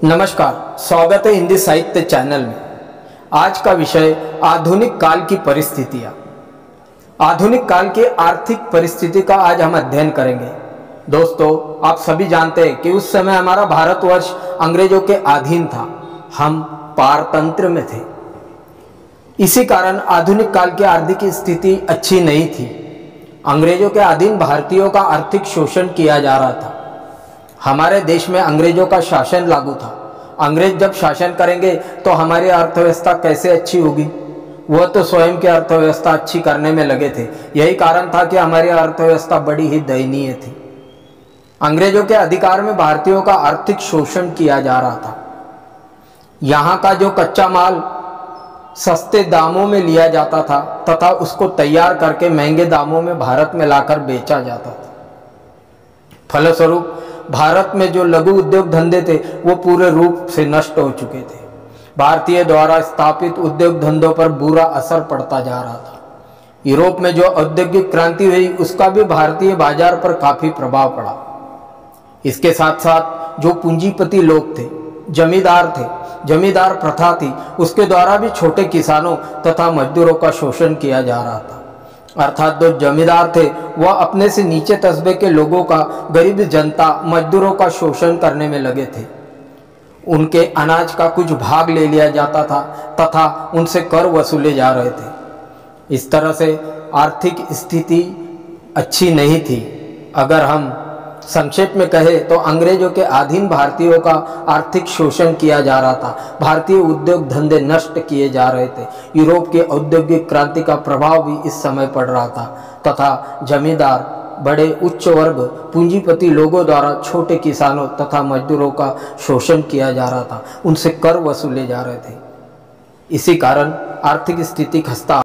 नमस्कार, स्वागत है हिंदी साहित्य चैनल में। आज का विषय आधुनिक काल की परिस्थितियाँ। आधुनिक काल की आर्थिक परिस्थिति का आज हम अध्ययन करेंगे। दोस्तों, आप सभी जानते हैं कि उस समय हमारा भारतवर्ष अंग्रेजों के अधीन था, हम पारतंत्र में थे। इसी कारण आधुनिक काल की आर्थिक स्थिति अच्छी नहीं थी। अंग्रेजों के अधीन भारतीयों का आर्थिक शोषण किया जा रहा था। हमारे देश में अंग्रेजों का शासन लागू था। अंग्रेज जब शासन करेंगे तो हमारी अर्थव्यवस्था कैसे अच्छी होगी? वह तो स्वयं की अर्थव्यवस्था अच्छी करने में लगे थे। यही कारण था कि हमारी अर्थव्यवस्था बड़ी ही दयनीय थी। अंग्रेजों के अधिकार में भारतीयों का आर्थिक शोषण किया जा रहा था। यहाँ का जो कच्चा माल सस्ते दामों में लिया जाता था तथा उसको तैयार करके महंगे दामों में भारत में लाकर बेचा जाता था। फलस्वरूप भारत में जो लघु उद्योग धंधे थे वो पूरे रूप से नष्ट हो चुके थे। भारतीय द्वारा स्थापित उद्योग धंधों पर बुरा असर पड़ता जा रहा था। यूरोप में जो औद्योगिक क्रांति हुई उसका भी भारतीय बाजार पर काफी प्रभाव पड़ा। इसके साथ साथ जो पूंजीपति लोग थे, जमींदार थे, जमींदार प्रथा थी, उसके द्वारा भी छोटे किसानों तथा मजदूरों का शोषण किया जा रहा था। अर्थात जो जमींदार थे वह अपने से नीचे तस्बे के लोगों का, गरीब जनता, मजदूरों का शोषण करने में लगे थे। उनके अनाज का कुछ भाग ले लिया जाता था तथा उनसे कर वसूले जा रहे थे। इस तरह से आर्थिक स्थिति अच्छी नहीं थी। अगर हम संक्षेप में कहें तो अंग्रेजों के अधीन भारतीयों का आर्थिक शोषण किया जा रहा था। भारतीय उद्योग धंधे नष्ट किए जा रहे थे। यूरोप के औद्योगिक क्रांति का प्रभाव भी इस समय पड़ रहा था तथा जमींदार, बड़े उच्च वर्ग, पूंजीपति लोगों द्वारा छोटे किसानों तथा मजदूरों का शोषण किया जा रहा था। उनसे कर वसूले जा रहे थे। इसी कारण आर्थिक स्थिति खस्ता